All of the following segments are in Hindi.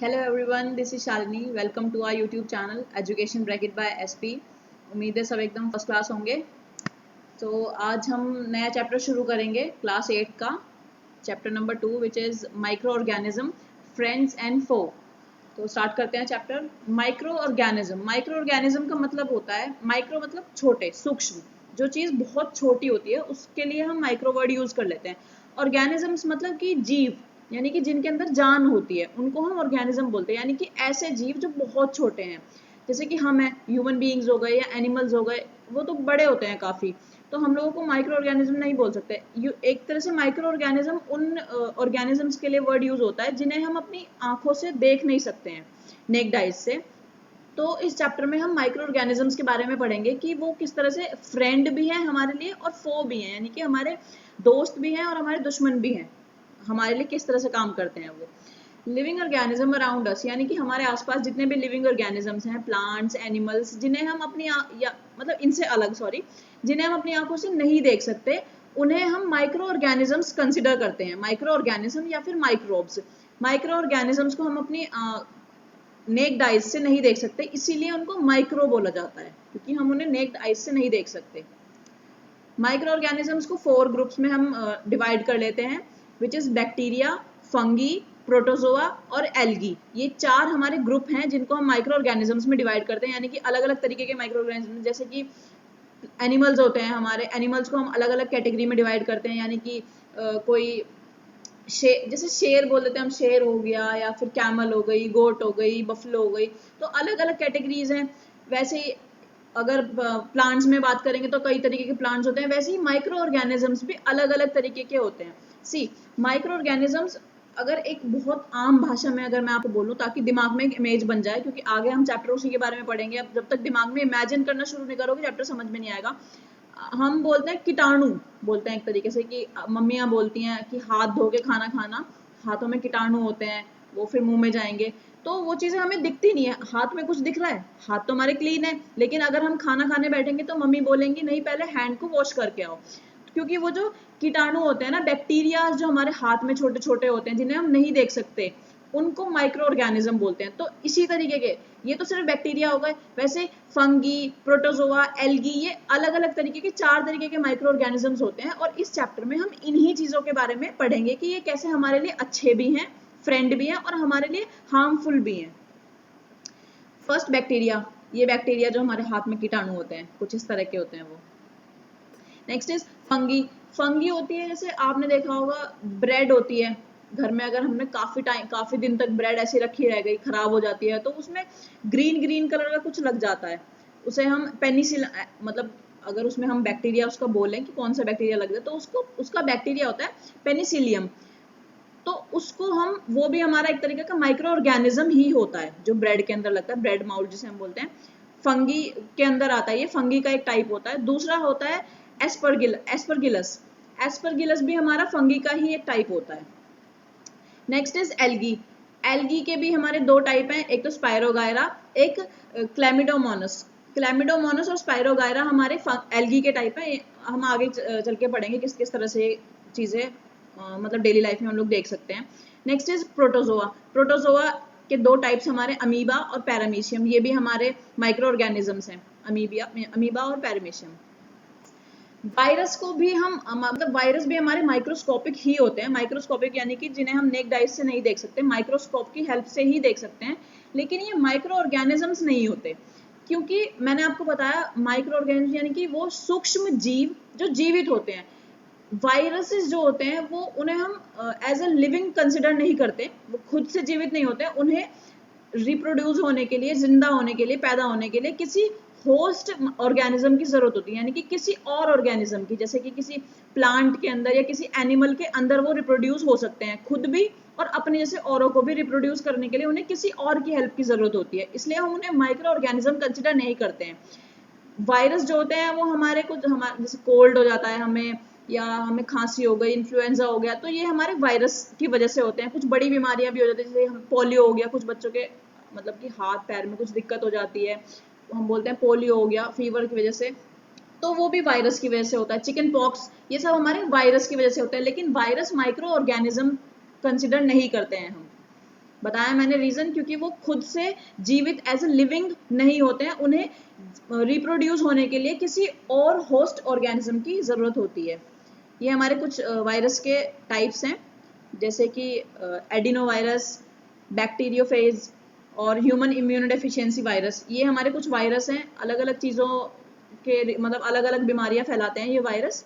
Hello everyone, this is Shalini. Welcome to our YouTube channel education bracket by SP. उम्मीद है सब एकदम फर्स्ट क्लास होंगे। तो आज हम नया चैप्टर शुरू करेंगे क्लास 8 का, chapter number 2 which is microorganism, friends and foe. तो स्टार्ट करते हैं chapter. Microorganism. Microorganism का मतलब होता है, माइक्रो मतलब छोटे, सूक्ष्म। जो चीज़ बहुत छोटी होती है उसके लिए हम माइक्रो वर्ड यूज़ कर लेते हैं। ऑर्गेनिजम्स मतलब कि जीव, यानी कि जिनके अंदर जान होती है उनको हम ऑर्गेनिज्म बोलते हैं। यानी कि ऐसे जीव जो बहुत छोटे हैं, जैसे कि हम हैं, ह्यूमन बीइंग्स हो गए या एनिमल्स हो गए, वो तो बड़े होते हैं काफ़ी। तो हम लोगों को माइक्रो ऑर्गेनिज्म नहीं बोल सकते। एक तरह से माइक्रो ऑर्गेनिज्म उन ऑर्गेनिजम्स के लिए वर्ड यूज होता है जिन्हें हम अपनी आंखों से देख नहीं सकते हैं, नेक्ड आइज से। तो इस चैप्टर में हम माइक्रो ऑर्गेनिजम्स के बारे में पढ़ेंगे कि वो किस तरह से फ्रेंड भी हैं हमारे लिए और फो भी हैं, यानी कि हमारे दोस्त भी हैं और हमारे दुश्मन भी हैं, हमारे लिए किस तरह से काम करते हैं वो। लिविंग ऑर्गेनिज्म अराउंड अस, यानी कि हमारे आसपास जितने भी लिविंग ऑर्गेनिजम्स हैं, प्लांट्स, एनिमल्स, जिन्हें हम अपनी मतलब इनसे अलग, जिन्हें हम अपनी आंखों से नहीं देख सकते, उन्हें हम माइक्रो ऑर्गेनिजम्स कंसिडर करते हैं। माइक्रो ऑर्गेनिज्म या फिर माइक्रोब्स। माइक्रो ऑर्गेनिजम्स को हम अपनी नेक्ड आइज से नहीं देख सकते, इसीलिए उनको माइक्रो बोला जाता है, क्योंकि हम उन्हें नेक्ड आइज से नहीं देख सकते। माइक्रो ऑर्गेनिजम्स को 4 ग्रुप्स में हम डिवाइड कर लेते हैं, which is bacteria, fungi, protozoa और एल्गी। ये 4 हमारे ग्रुप हैं जिनको हम माइक्रो ऑर्गेनिजम्स में डिवाइड करते हैं। यानी कि अलग अलग तरीके के माइक्रो ऑर्गेनिज्म, जैसे कि एनिमल्स होते हैं हमारे, एनिमल्स को हम अलग अलग कैटेगरी में डिवाइड करते हैं। यानी कि कोई जैसे शेर बोल देते हैं हम, शेर हो गया, या फिर कैमल हो गई, गोट हो गई, बफलो हो गई। तो अलग अलग कैटेगरीज हैं। वैसे ही अगर प्लांट्स में बात करेंगे तो कई तरीके के प्लांट्स होते हैं, वैसे ही माइक्रो ऑर्गेनिजम्स भी अलग अलग तरीके के होते हैं। सी माइक्रो ऑर्गेनिजम्स, अगर एक बहुत आम भाषा में अगर मैं आपको बोलूँ ताकि दिमाग में एक इमेज बन जाए, क्योंकि आगे हम चैप्टर उसी के बारे में पढ़ेंगे। अब जब तक दिमाग में इमेजिन करना शुरू नहीं करोगे चैप्टर समझ में नहीं आएगा। हम बोलते हैं कीटाणु, बोलते हैं एक तरीके से, कि मम्मियाँ बोलती हैं कि हाथ धो के खाना खाना, हाथों में कीटाणु होते हैं, वो फिर मुंह में जाएंगे। तो वो चीज़ें हमें दिखती नहीं है, हाथ में कुछ दिख रहा है, हाथ तो हमारे क्लीन है, लेकिन अगर हम खाना खाने बैठेंगे तो मम्मी बोलेंगी नहीं, पहले हैंड को वॉश करके आओ। क्योंकि वो जो कीटाणु होते हैं ना, बैक्टीरिया जो हमारे हाथ में छोटे छोटे होते हैं, जिन्हें हम नहीं देख सकते, उनको माइक्रो ऑर्गेनिज्म बोलते हैं। तो इसी तरीके के, ये तो सिर्फ बैक्टीरिया हो गए, वैसे फंगी, प्रोटोजोआ, एल्गी, ये अलग अलग तरीके के 4 तरीके के माइक्रो ऑर्गेनिजम्स होते हैं। और इस चैप्टर में हम इन्हीं चीज़ों के बारे में पढ़ेंगे कि ये कैसे हमारे लिए अच्छे भी हैं, फ्रेंड भी हैं, और हमारे लिए हार्मफुल भी हैं। First bacteria. ये बैक्टीरिया जो हमारे हाथ में कीटाणु होते हैं, कुछ इस तरह के होते हैं वो। Next is fungi. फंगी होती है, जैसे आपने देखा होगा ब्रेड होती है घर में, अगर हमने काफी दिन तक ब्रेड ऐसी रखी रह गई, खराब हो जाती है, तो उसमें ग्रीन ग्रीन कलर का कुछ लग जाता है, उसे हम पेनिसिल, मतलब अगर उसमें हम बैक्टीरिया उसका बोलें कि कौन सा बैक्टीरिया लग जाए, तो उसका बैक्टीरिया होता है पेनिसिलियम। तो उसको हम, वो भी हमारा एक तरीके का माइक्रो ऑर्गेनिज्म ही होता है, जो ब्रेड के अंदर लगता है, ब्रेड माउल्ड जिसे हम बोलते हैं, फंगी के अंदर आता है। ये फंगी का एक टाइप होता है। दूसरा होता है एस्परगिलस। एस्परगिलस भी हमारा फंगी का ही एक टाइप होता है। Next is algae. एल्गी के भी हमारे 2 टाइप हैं, एक तो स्पायरोगायरा, एक क्लैमिडोमोनस। क्लैमिडोमोनस और स्पायरोगायरा हमारे एल्गी के टाइप हैं। हम आगे चल के पढ़ेंगे किस किस तरह से चीज़ें मतलब डेली लाइफ में हम लोग देख सकते हैं। Next is protozoa. प्रोटोजोआ के 2 टाइप्स हमारे, अमीबा और पैरामीशियम। ये भी हमारे माइक्रो ऑर्गेनिजम्स हैं, अमीबा और पैरामीशियम। वायरस को भी हम, मतलब वायरस भी हमारे माइक्रोस्कोपिक ही होते हैं। माइक्रोस्कोपिक यानी कि जिन्हें हम नेक्ड आइज से नहीं देख सकते, माइक्रोस्कोप की हेल्प से ही देख सकते हैं, लेकिन ये माइक्रो ऑर्गेनिजम्स नहीं होते। क्योंकि मैंने आपको बताया, माइक्रो ऑर्गेनिज्म यानी कि वो सूक्ष्म जीव जो जीवित होते हैं। वायरसेस जो होते हैं वो, उन्हें हम एज अ लिविंग कंसिडर नहीं करते, वो खुद से जीवित नहीं होते। उन्हें रिप्रोड्यूस होने के लिए, जिंदा होने के लिए, पैदा होने के लिए किसी होस्ट ऑर्गेनिज्म की जरूरत होती है, यानी कि किसी और ऑर्गेनिज्म की, जैसे कि किसी प्लांट के अंदर या किसी एनिमल के अंदर वो रिप्रोड्यूस हो सकते हैं खुद भी, और अपने जैसे औरों को भी रिप्रोड्यूस करने के लिए उन्हें किसी और की हेल्प की जरूरत होती है, इसलिए हम उन्हें माइक्रो ऑर्गेनिज्म कंसिडर नहीं करते हैं। वायरस जो होते हैं वो हमारे कुछ, हमारे जैसे कोल्ड हो जाता है हमें, या हमें खांसी हो गई, इन्फ्लुएंजा हो गया, तो ये हमारे वायरस की वजह से होते हैं। कुछ बड़ी बीमारियां भी हो जाती है, जैसे हम पोलियो हो गया, कुछ बच्चों के मतलब कि हाथ पैर में कुछ दिक्कत हो जाती है, हम बोलते हैं पोलियो हो गया फीवर की वजह से, तो वो भी वायरस की वजह से होता है। चिकन पॉक्स, ये सब हमारे वायरस की वजह से होता है, लेकिन वायरस माइक्रो ऑर्गेनिज्म कंसिडर नहीं करते हैं हम। बताया मैंने रीजन, क्योंकि वो खुद से जीवित एज ए लिविंग नहीं होते हैं, उन्हें रिप्रोड्यूस होने के लिए किसी और होस्ट ऑर्गेनिज्म की जरूरत होती है। ये हमारे कुछ वायरस के टाइप्स हैं, जैसे कि एडिनोवायरस, बैक्टीरियोफेज और ह्यूमन इम्यूनो डेफिशिएंसी वायरस। ये हमारे कुछ वायरस हैं, अलग अलग चीज़ों के मतलब अलग अलग बीमारियां फैलाते हैं ये virus.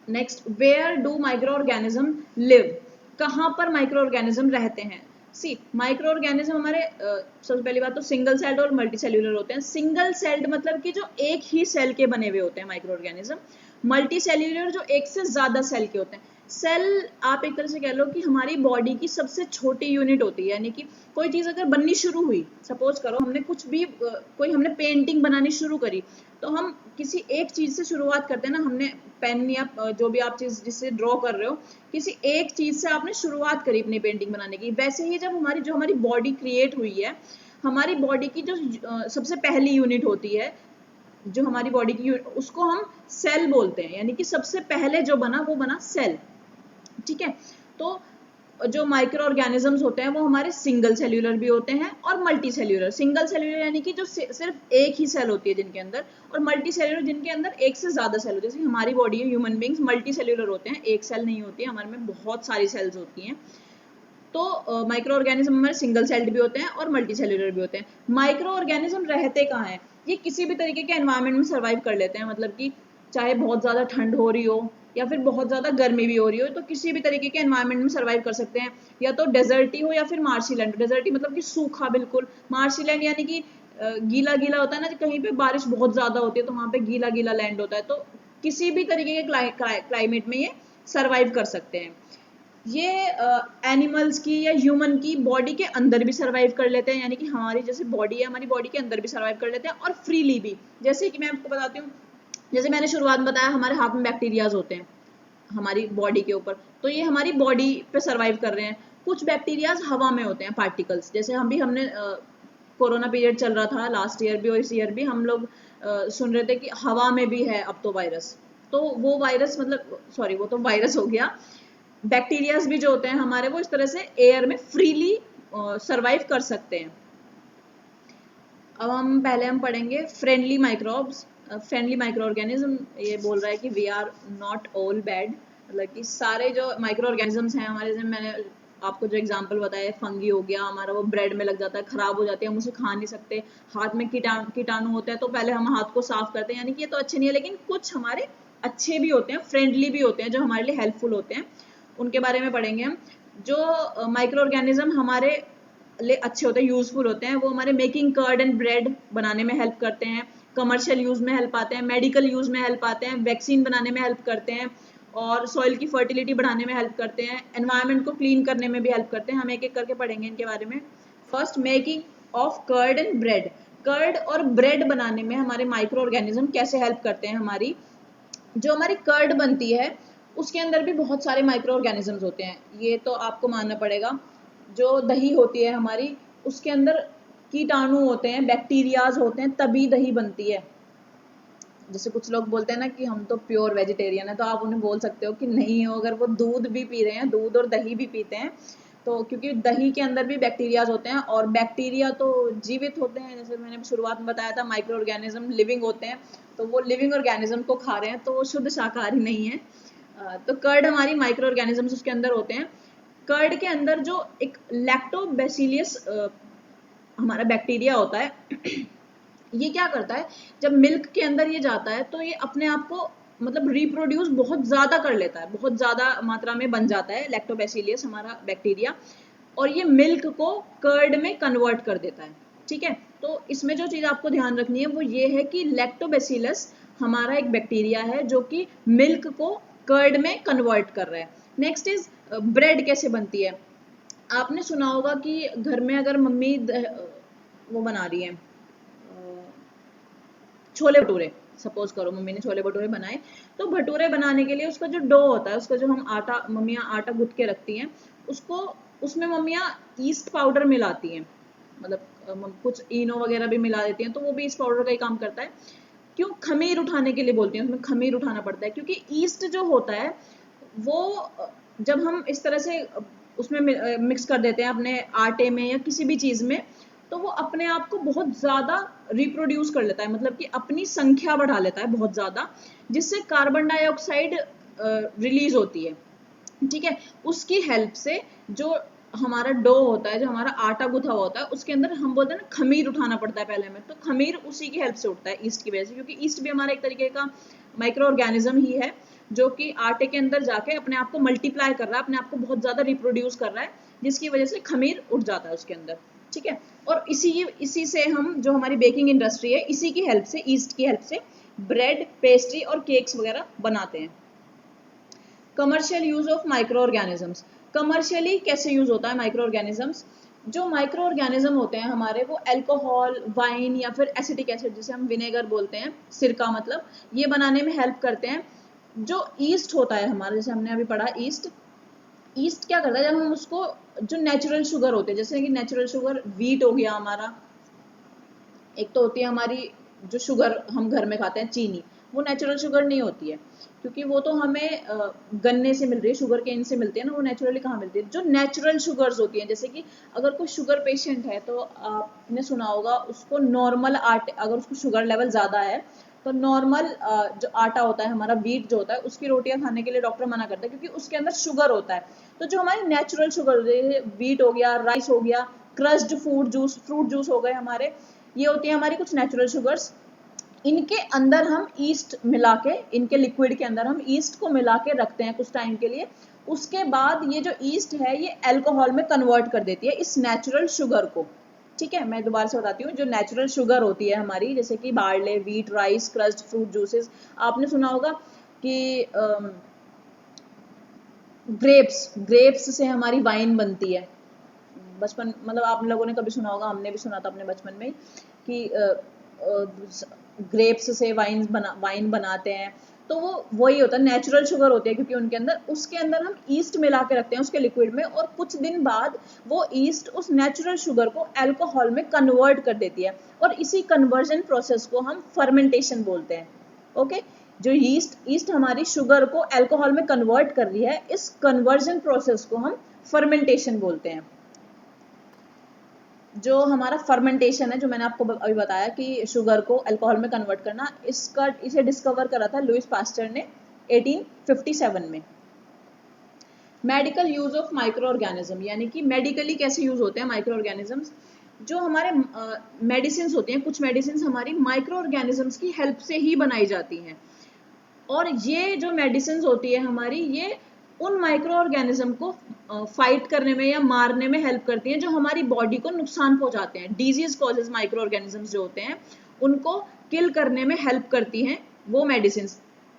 Next, where do microorganism live, कहाँ पर माइक्रो ऑर्गेनिज्म रहते हैं। सी, माइक्रो ऑर्गेनिज्म हमारे सबसे पहली बात तो सिंगल सेल्ड और मल्टी सेल्यूलर होते हैं। सिंगल सेल्ड मतलब कि जो एक ही सेल के बने हुए होते हैं माइक्रो ऑर्गेनिज्म। मल्टी सेल्यूलर जो एक से ज्यादा सेल के होते हैं। सेल आप एक तरह से कह लो कि हमारी बॉडी की सबसे छोटी यूनिट होती है, यानी कि कोई चीज अगर बननी शुरू हुई, सपोज करो हमने कुछ भी हमने पेंटिंग बनानी शुरू करी, तो हम किसी एक चीज से शुरुआत करते हैं ना। हमने पेन या जो भी आप चीज जिससे ड्रॉ कर रहे हो, किसी एक चीज से आपने शुरुआत करी अपनी पेंटिंग बनाने की। वैसे ही जब हमारी बॉडी क्रिएट हुई है, हमारी बॉडी की जो सबसे पहली यूनिट होती है जो हमारी बॉडी की, उसको हम सेल बोलते हैं, यानी कि सबसे पहले जो बना वो बना सेल। ठीक है, तो जो माइक्रो ऑर्गेनिजम्स होते हैं वो हमारे सिंगल सेल्यूलर भी होते हैं और मल्टी सेल्यूलर। सिंगल सेल्यूलर यानी कि जो सिर्फ एक ही सेल होती है जिनके अंदर, और मल्टी सेल्यूलर जिनके अंदर एक से ज्यादा सेल होती है। जैसे हमारी बॉडी है, ह्यूमन बींग्स मल्टी सेल्यूलर होते हैं, एक सेल नहीं होती है हमारे में, बहुत सारी सेल्स होती हैं। तो माइक्रो ऑर्गेनिज्म हमारे सिंगल सेल्ड भी होते हैं और मल्टी सेल्यूलर भी होते हैं। माइक्रो ऑर्गेनिज्म रहते कहाँ हैं? ये किसी भी तरीके के एनवायरमेंट में सर्वाइव कर लेते हैं, मतलब कि चाहे बहुत ज्यादा ठंड हो रही हो या फिर बहुत ज्यादा गर्मी भी हो रही हो, तो किसी भी तरीके के एनवायरमेंट में सर्वाइव कर सकते हैं। या तो डेजर्टी हो या फिर मार्शी लैंड। डेजर्टी मतलब कि सूखा बिल्कुल, मार्शी लैंड यानी कि गीला गीला होता है ना, कहीं पे बारिश बहुत ज्यादा होती है तो वहां पे गीला गीला लैंड होता है। तो किसी भी तरीके के क्लाइमेट में ये सर्वाइव कर सकते हैं। ये एनिमल्स की या ह्यूमन की बॉडी के अंदर भी सर्वाइव कर लेते हैं, यानी कि हमारी जैसे बॉडी है, हमारी बॉडी के अंदर भी सर्वाइव कर लेते हैं और फ्रीली भी। जैसे कि मैं आपको बताती हूँ, जैसे मैंने शुरुआत में बताया हमारे हाथ में बैक्टीरियाज होते हैं हमारी बॉडी के ऊपर, तो ये हमारी बॉडी पे सर्वाइव कर रहे हैं। कुछ बैक्टीरियाज हवा में होते हैं, पार्टिकल्स। जैसे हमने कोरोना पीरियड चल रहा था लास्ट ईयर भी और इस ईयर भी, हम लोग सुन रहे थे कि हवा में भी है अब तो वायरस। तो वो वायरस मतलब सॉरी, वो तो वायरस हो गया। बैक्टीरियाज भी जो होते हैं हमारे, वो इस तरह से एयर में फ्रीली सर्वाइव कर सकते हैं। अब हम पढ़ेंगे friendly microbes, friendly microorganism. ये बोल रहा है कि we are not all bad, मतलब कि सारे जो माइक्रो ऑर्गेनिजम्स हैं हमारे, जैसे मैंने आपको जो एग्जांपल बताया, फंगी हो गया हमारा, वो ब्रेड में लग जाता है, खराब हो जाती है, हम उसे खा नहीं सकते। हाथ में कीटाणु होते हैं तो पहले हम हाथ को साफ करते हैं, यानी कि ये तो अच्छे नहीं है। लेकिन कुछ हमारे अच्छे भी होते हैं, फ्रेंडली भी होते हैं, जो हमारे लिए हेल्पफुल होते हैं, उनके बारे में पढ़ेंगे हम। जो माइक्रो ऑर्गेनिज्म हमारे लिए अच्छे होते हैं, यूजफुल होते हैं, वो हमारे मेकिंग कर्ड एंड ब्रेड बनाने में हेल्प करते हैं, कमर्शियल यूज में हेल्प आते हैं, मेडिकल यूज में हेल्प आते हैं, वैक्सीन बनाने में हेल्प करते हैं, और सॉइल की फर्टिलिटी बढ़ाने में हेल्प करते हैं, एनवायरनमेंट को क्लीन करने में भी हेल्प करते हैं। हम एक एक करके पढ़ेंगे इनके बारे में। First, making of curd and bread. Curd और ब्रेड बनाने में हमारे माइक्रो ऑर्गेनिज्म कैसे हेल्प करते हैं। हमारी जो हमारी कर्ड बनती है उसके अंदर भी बहुत सारे माइक्रो ऑर्गेनिजम्स होते हैं, ये तो आपको मानना पड़ेगा। जो दही होती है हमारी, उसके अंदर कीटाणु होते हैं, बैक्टीरियाज होते हैं, तभी दही बनती है। जैसे कुछ लोग बोलते हैं ना कि हम तो प्योर वेजिटेरियन है, तो आप उन्हें बोल सकते हो कि नहीं हो, अगर वो दूध भी पी रहे हैं, दूध और दही भी पीते हैं, तो क्योंकि दही के अंदर भी बैक्टीरियाज होते हैं, और बैक्टीरिया तो जीवित होते हैं। जैसे मैंने शुरुआत में बताया था, माइक्रो ऑर्गेनिज्म लिविंग होते हैं, तो वो लिविंग ऑर्गेनिज्म को खा रहे हैं, तो वो शुद्ध शाकाहारी नहीं है। तो कर्ड हमारी माइक्रो ऑर्गेनिजम्स उसके अंदर होते हैं। कर्ड के अंदर जो एक लैक्टोबैसिलियस हमारा बैक्टीरिया होता है, ये क्या करता है, जब मिल्क के अंदर ये जाता है तो ये अपने आप को मतलब रिप्रोड्यूस बहुत ज्यादा कर लेता है, बहुत ज्यादा मात्रा में बन जाता है लैक्टोबैसिलियस हमारा बैक्टीरिया, और ये मिल्क को कर्ड में कन्वर्ट कर देता है। ठीक है, तो इसमें जो चीज आपको ध्यान रखनी है वो ये है कि लैक्टोबैसिलस हमारा एक बैक्टीरिया है जो कि मिल्क को कर्ड में कन्वर्ट कर रहा है। नेक्स्ट इज ब्रेड कैसे बनती है। आपने सुना होगा कि घर में अगर मम्मी वो बना रही है छोले भटूरे, सपोज करो मम्मी ने छोले भटूरे बनाए, तो भटूरे बनाने के लिए उसका जो डो होता है, उसका जो हम आटा, मम्मियाँ आटा गूंथ के रखती हैं, उसको उसमें मम्मियाँ ईस्ट पाउडर मिलाती हैं, मतलब कुछ इनो वगैरह भी मिला देती हैं, तो वो भी ईस्ट पाउडर का ही काम करता है। क्यों? खमीर उठाने के लिए बोलती हैं, उसमें खमीर उठाना पड़ता है, क्योंकि ईस्ट जो होता है वो जब हम इस तरह से उसमें मिक्स कर देते हैं अपने आटे में या किसी भी चीज़ में, तो वो अपने आप को बहुत ज़्यादा रिप्रोड्यूस कर लेता है, मतलब कि अपनी संख्या बढ़ा लेता है बहुत ज़्यादा, जिससे कार्बन डाइऑक्साइड रिलीज होती है। ठीक है, उसकी हेल्प से जो हमारा डो होता है, जो हमारा आटा गूथा हुआ होता है, उसके अंदर हम बोलते हैं ना खमीर उठाना पड़ता है पहले हमें, तो खमीर उसी की हेल्प से उठता है ईस्ट की वजह से, क्योंकि ईस्ट भी हमारा एक तरीके का माइक्रो ऑर्गेनिज्म ही है जो कि आटे के अंदर जाके अपने आप को मल्टीप्लाई कर रहा है, अपने आप को बहुत ज्यादा रिप्रोड्यूस कर रहा है, जिसकी वजह से खमीर उठ जाता है उसके अंदर। ठीक है, और इसी से हम, जो हमारी बेकिंग इंडस्ट्री है, इसी की हेल्प से, ईस्ट की हेल्प से ब्रेड, पेस्ट्री और केक्स वगैरह बनाते हैं। Commercial use of micro organisms, commercially कैसे यूज होता है माइक्रो ऑर्गेनिजम्स? जो माइक्रो ऑर्गेनिज्म होते हैं हमारे, वो अल्कोहल, वाइन या फिर एसिटिक एसिड, जिसे हम विनेगर बोलते हैं, सिरका मतलब, ये बनाने में हेल्प करते हैं। जो ईस्ट होता है हमारा, जैसे हमने अभी पढ़ा ईस्ट, ईस्ट क्या करता है, जब हम उसको, जो नेचुरल शुगर होते हैं, जैसे कि नेचुरल शुगर व्हीट हो गया हमारा, एक तो होती है हमारी जो शुगर हम घर में खाते हैं चीनी, वो नेचुरल शुगर नहीं होती है, क्योंकि वो तो हमें गन्ने से मिल रही है, शुगर केन से मिलती है ना, वो नेचुरली कहाँ मिलती है? जो नेचुरल शुगर्स होती हैं, जैसे कि अगर कोई शुगर पेशेंट है तो आपने सुना होगा, उसको नॉर्मल आटे, अगर उसको शुगर लेवल ज़्यादा है तो नॉर्मल जो आटा होता है हमारा, व्हीट जो होता है, उसकी रोटियां खाने के लिए डॉक्टर मना करता है, क्योंकि उसके अंदर शुगर होता है। तो जो हमारी नेचुरल शुगर, व्हीट हो गया, राइस हो गया, क्रस्ड फ्रूट जूस हो गए हमारे, ये होती है हमारी कुछ नेचुरल शुगर्स। इनके अंदर हम ईस्ट मिला के, इनके लिक्विड के अंदर हम ईस्ट को मिला के रखते हैं कुछ टाइम के लिए। उसके बाद ये जो ईस्ट है, ये अल्कोहल में कन्वर्ट कर देती है इस नेचुरल शुगर को। ठीक है, मैं दोबारा से बताती हूँ, जो नेचुरल शुगर होती है हमारी, जैसे कि barley, wheat, rice, crossed fruit juices, आपने सुना होगा कि ग्रेप्स से हमारी वाइन बनती है। बचपन, मतलब आप लोगों ने कभी सुना होगा, हमने भी सुना था अपने बचपन में कि ग्रेप्स से वाइन बनाते हैं, तो वो वही होता है, नेचुरल शुगर होती है, क्योंकि उनके अंदर, उसके अंदर हम ईस्ट मिला के रखते हैं उसके लिक्विड में, और कुछ दिन बाद वो ईस्ट उस नेचुरल शुगर को अल्कोहल में कन्वर्ट कर देती है, और इसी कन्वर्जन प्रोसेस को हम फर्मेंटेशन बोलते हैं। ओके, जो ईस्ट हमारी शुगर को अल्कोहल में कन्वर्ट कर रही है, इस कन्वर्जन प्रोसेस को हम फर्मेंटेशन बोलते हैं। जो हमारा फर्मेंटेशन है, जो मैंने आपको अभी बताया कि शुगर को अल्कोहल में कन्वर्ट करना, इसे डिस्कवर करा था लुइस पास्चर ने 1857 में। Medical use of micro organism, यानी कि मेडिकली कैसे यूज होते हैं माइक्रो ऑर्गेनिजम्स? जो हमारे मेडिसिन होती हैं, कुछ मेडिसिन हमारी माइक्रो ऑर्गेनिजम्स की हेल्प से ही बनाई जाती हैं, और ये जो मेडिसिन होती है हमारी, ये उन माइक्रो ऑर्गेनिज्म को फाइट करने में या मारने में हेल्प करती हैं जो हमारी बॉडी को नुकसान पहुंचाते हैं। डिजीज कॉजेज माइक्रो ऑर्गेनिजम्स जो होते हैं, उनको किल करने में हेल्प करती हैं वो मेडिसिन।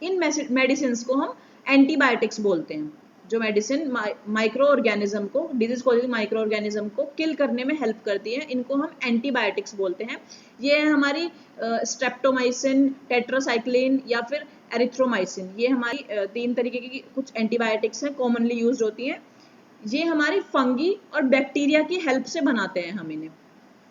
इन मेडिसिन को हम एंटीबायोटिक्स बोलते हैं। जो मेडिसिन माइक्रो ऑर्गेनिज्म को, डिजीज कॉजेज माइक्रो ऑर्गेनिज्म को किल करने में हेल्प करती है, इनको हम एंटीबायोटिक्स बोलते हैं। ये है हमारी स्ट्रेप्टोमाइसिन, टेट्रासाइक्लिन या फिर एरिथ्रोमाइसिन। ये हमारी 3 तरीके की कुछ एंटीबायोटिक्स हैं, कॉमनली यूज होती हैं। ये हमारी फंगी और बैक्टीरिया की हेल्प से बनाते हैं हम इन्हें।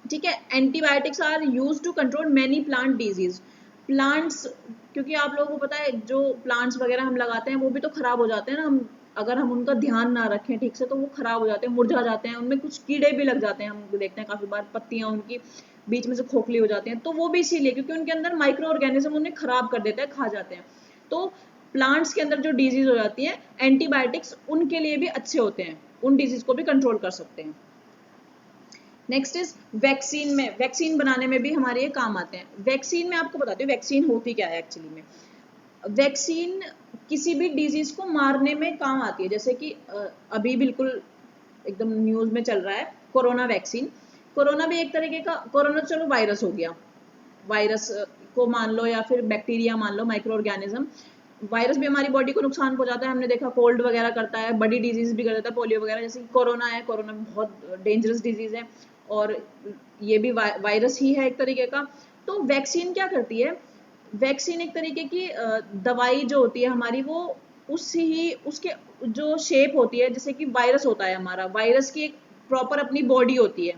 ठीक है, antibiotics are use to control many plant disease. Plants, क्योंकि आप लोगों को पता है, जो प्लांट्स वगैरह हम लगाते हैं वो भी तो खराब हो जाते हैं ना, हम अगर हम उनका ध्यान ना रखें ठीक से तो वो खराब हो जाते हैं, मुरझा जाते हैं, उनमें कुछ कीड़े भी लग जाते हैं, हम देखते हैं काफी बार पत्तियां उनकी बीच में से खोखली हो जाती हैं, तो वो भी इसीलिए क्योंकि उनके अंदर माइक्रो ऑर्गेनिज्म उन्हें खराब कर देता है, खा जाते हैं। तो प्लांट्स के अंदर जो डिजीज हो जाती है, एंटीबायोटिक्स उनके लिए भी अच्छे होते हैं, उन डिजीज को भी कंट्रोल कर सकते हैं। Next is vaccine. में वैक्सीन बनाने में भी हमारे ये काम आते हैं। वैक्सीन में आपको बताती हूँ वैक्सीन होती क्या है एक्चुअली में। वैक्सीन किसी भी डिजीज को मारने में काम आती है, जैसे कि अभी बिल्कुल एकदम न्यूज में चल रहा है कोरोना वैक्सीन। कोरोना भी एक तरीके का, कोरोना चलो वायरस हो गया, वायरस को मान लो या फिर बैक्टीरिया मान लो, माइक्रो ऑर्गेनिज्म। वायरस भी हमारी बॉडी को नुकसान पहुंचाता है, हमने देखा कोल्ड वगैरह करता है, बड़ी डिजीज भी कर देता है, पोलियो वगैरह। जैसे कोरोना है, कोरोना बहुत डेंजरस डिजीज है और ये भी वायरस ही है एक तरीके का। तो वैक्सीन क्या करती है? वैक्सीन एक तरीके की दवाई जो होती है हमारी, वो उसके जो शेप होती है, जैसे कि वायरस होता है हमारा, वायरस की एक प्रॉपर अपनी बॉडी होती है।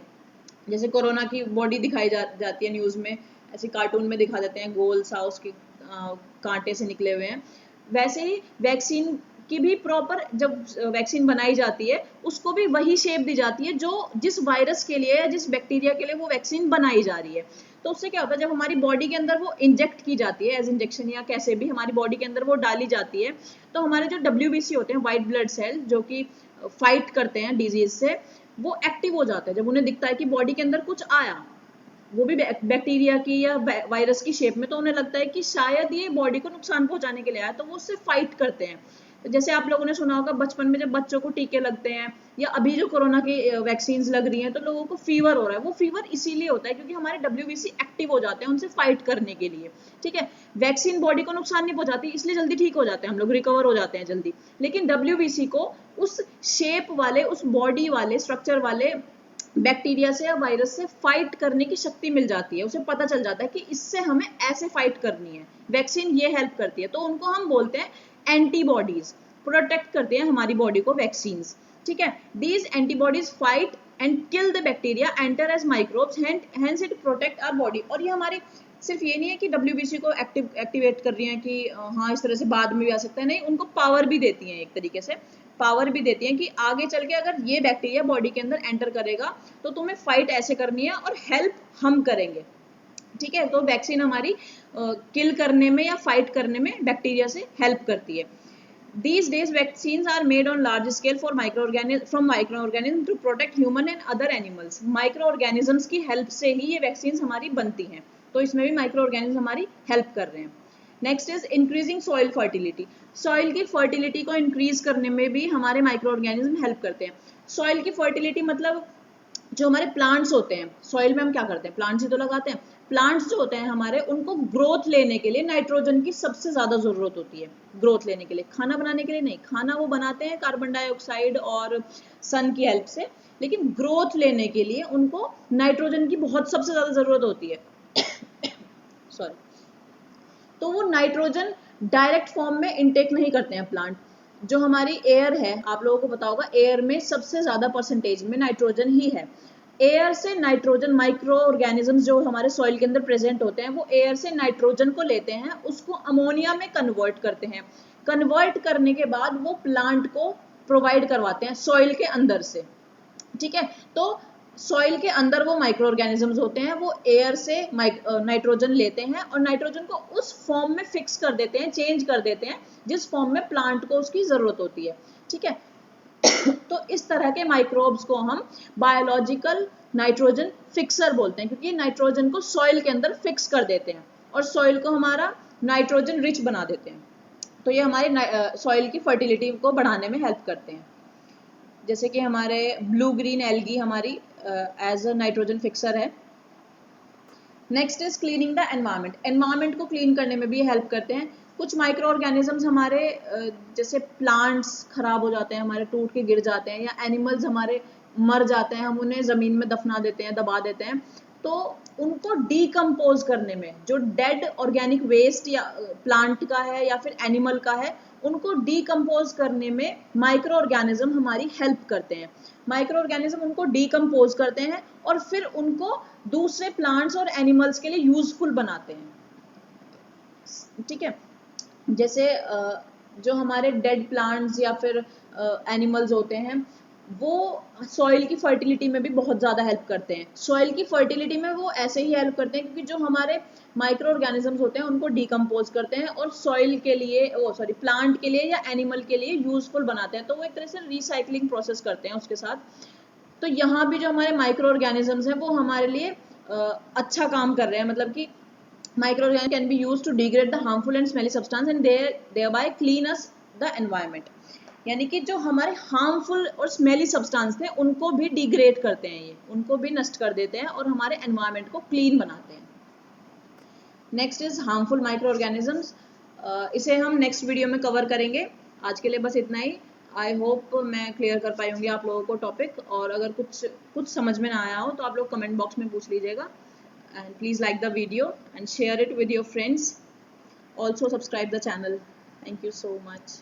जैसे कोरोना की बॉडी दिखाई जाती है न्यूज में, ऐसे कार्टून में दिखा देते हैं, गोल सा उसके कांटे से निकले हुए हैं। वैसे ही वैक्सीन की भी प्रॉपर जब वैक्सीन बनाई जाती है उसको भी वही शेप दी जाती है जो जिस वायरस के लिए या जिस बैक्टीरिया के लिए वो वैक्सीन बनाई जा रही है। तो उससे क्या होता है, जब हमारी बॉडी के अंदर वो इंजेक्ट की जाती है एज इंजेक्शन या कैसे भी हमारी बॉडी के अंदर वो डाली जाती है, तो हमारे जो WBC होते हैं, वाइट ब्लड सेल, जो कि फाइट करते हैं डिजीज से, वो एक्टिव हो जाते हैं। जब उन्हें दिखता है कि बॉडी के अंदर कुछ आया, वो भी बैक्टीरिया की या वायरस की शेप में, तो उन्हें लगता है कि शायद ये बॉडी को नुकसान पहुंचाने के लिए आया, तो वो उससे फाइट करते हैं। तो जैसे आप लोगों ने सुना होगा बचपन में जब बच्चों को टीके लगते हैं या अभी जो कोरोना की वैक्सीन लग रही हैं तो लोगों को फीवर हो रहा है, वो फीवर इसीलिए होता है क्योंकि हमारे WBC एक्टिव हो जाते हैं उनसे फाइट करने के लिए। ठीक है, वैक्सीन बॉडी को नुकसान नहीं पहुंचाती, इसलिए जल्दी ठीक हो जाते हैं हम लोग, रिकवर हो जाते हैं जल्दी। लेकिन WBC को उस शेप वाले, उस बॉडी वाले, स्ट्रक्चर वाले बैक्टीरिया से या वायरस से फाइट करने की शक्ति मिल जाती है। उसे पता चल जाता है कि इससे हमें ऐसे फाइट करनी है, वैक्सीन ये हेल्प करती है, तो उनको हम बोलते हैं एंटीबॉडीज। प्रोटेक्ट करते हैं हमारी बॉडी को वैक्सीन। ठीक है, these antibodies fight and kill the bacteria enter as microbes, hence it protect our body. और ये हमारी सिर्फ ये नहीं है कि WBC को एक्टिवेट कर रही हैं कि हाँ इस तरह से बाद में भी आ सकता है, नहीं, उनको पावर भी देती हैं, एक तरीके से पावर भी देती हैं कि आगे चल के अगर ये बैक्टीरिया बॉडी के अंदर एंटर करेगा तो तुम्हें फाइट ऐसे करनी है और हेल्प हम करेंगे। ठीक है, तो वैक्सीन हमारी किल करने में या फाइट करने में बैक्टीरिया से हेल्प करती है। These days vaccines are made on large scale for microorganisms to protect human and other animals. Microorganisms की हेल्प से ही ये वैक्सीन हमारी बनती हैं, तो इसमें भी माइक्रोऑर्गेनिज्म हमारी हेल्प कर रहे हैं। Next is increasing soil fertility. Soil की फर्टिलिटी को इंक्रीज करने में भी हमारे माइक्रोऑर्गेनिज्म हेल्प करते हैं। सॉइल की फर्टिलिटी मतलब जो हमारे प्लांट्स होते हैं, सॉइल में हम क्या करते हैं, प्लांट्स ही तो लगाते हैं। प्लांट्स जो होते हैं हमारे, उनको ग्रोथ लेने के लिए नाइट्रोजन की सबसे ज्यादा जरूरत होती है। ग्रोथ लेने के लिए, खाना बनाने के लिए नहीं, खाना वो बनाते हैं कार्बन डाइऑक्साइड और सन की हेल्प से, लेकिन ग्रोथ लेने के लिए उनको नाइट्रोजन की बहुत सबसे ज्यादा जरूरत होती है। सॉरी, तो वो नाइट्रोजन डायरेक्ट फॉर्म में इनटेक नहीं करते हैं प्लांट। जो हमारी एयर है, आप लोगों को पता होगा, एयर में सबसे ज्यादा परसेंटेज में नाइट्रोजन ही है। एयर से नाइट्रोजन, माइक्रो ऑर्गेनिजम्स जो हमारे सॉइल के अंदर प्रेजेंट होते हैं, वो एयर से नाइट्रोजन को लेते हैं, उसको अमोनिया में कन्वर्ट करते हैं। कन्वर्ट करने के बाद वो प्लांट को प्रोवाइड करवाते हैं सॉइल के अंदर से। ठीक है, तो सॉइल के अंदर वो माइक्रो ऑर्गेनिजम्स होते हैं, वो एयर से नाइट्रोजन लेते हैं और नाइट्रोजन को उस फॉर्म में फिक्स कर देते हैं, चेंज कर देते हैं जिस फॉर्म में प्लांट को उसकी जरूरत होती है। ठीक है, तो इस तरह के माइक्रोब्स को हम बायोलॉजिकल नाइट्रोजन फिक्सर बोलते हैं, क्योंकि नाइट्रोजन को सॉइल के अंदर फिक्स कर देते हैं और सॉइल को हमारा नाइट्रोजन रिच बना देते हैं। तो ये हमारे सॉइल की फर्टिलिटी को बढ़ाने में हेल्प करते हैं। जैसे कि हमारे ब्लू ग्रीन एल्गी हमारी एज अ नाइट्रोजन फिक्सर है। Next is cleaning the environment. Environment को क्लीन करने में भी हेल्प करते हैं। कुछ माइक्रो ऑर्गेनिजम्स हमारे जैसे प्लांट्स खराब हो जाते हैं, हमारे टूट के गिर जाते हैं, या एनिमल्स हमारे मर जाते हैं, हम उन्हें जमीन में दफना देते हैं, दबा देते हैं, तो उनको डीकम्पोज करने में, जो डेड ऑर्गेनिक वेस्ट या प्लांट का है या फिर एनिमल का है, उनको डीकम्पोज करने में माइक्रो ऑर्गेनिज्म हमारी हेल्प करते हैं। माइक्रो ऑर्गेनिज्म उनको डीकम्पोज करते हैं और फिर उनको दूसरे प्लांट्स और एनिमल्स के लिए यूजफुल बनाते हैं। ठीक है, जैसे जो हमारे डेड प्लांट्स या फिर एनिमल्स होते हैं, वो सॉइल की फर्टिलिटी में भी बहुत ज़्यादा हेल्प करते हैं। सॉइल की फर्टिलिटी में वो ऐसे ही हेल्प करते हैं क्योंकि जो हमारे माइक्रो ऑर्गेनिजम्स होते हैं उनको डीकम्पोज करते हैं और सॉइल के लिए, प्लांट के लिए या एनिमल के लिए यूजफुल बनाते हैं। तो वो एक तरह से रिसाइकलिंग प्रोसेस करते हैं उसके साथ। तो यहाँ भी जो हमारे माइक्रो ऑर्गेनिजम्स हैं वो हमारे लिए अच्छा काम कर रहे हैं, मतलब कि microorganisms can be used to degrade the harmful and smelly substance and thereby clean us the environment। यानी कि जो हमारे हार्मफुल और स्मेली सब्सटेंस थे उनको भी डिग्रेड करते हैं, ये उनको भी नष्ट कर देते हैं और हमारे एनवायरनमेंट को क्लीन बनाते हैं। Next is harmful micro organisms. इसे हम नेक्स्ट वीडियो में कवर करेंगे। आज के लिए बस इतना ही। आई होप मैं क्लियर कर पाई होंगी आप लोगों को टॉपिक, और अगर कुछ समझ में ना आया हो तो आप लोग कमेंट बॉक्स में पूछ लीजिएगा। And please like the video and share it with your friends. Also subscribe the channel. Thank you so much.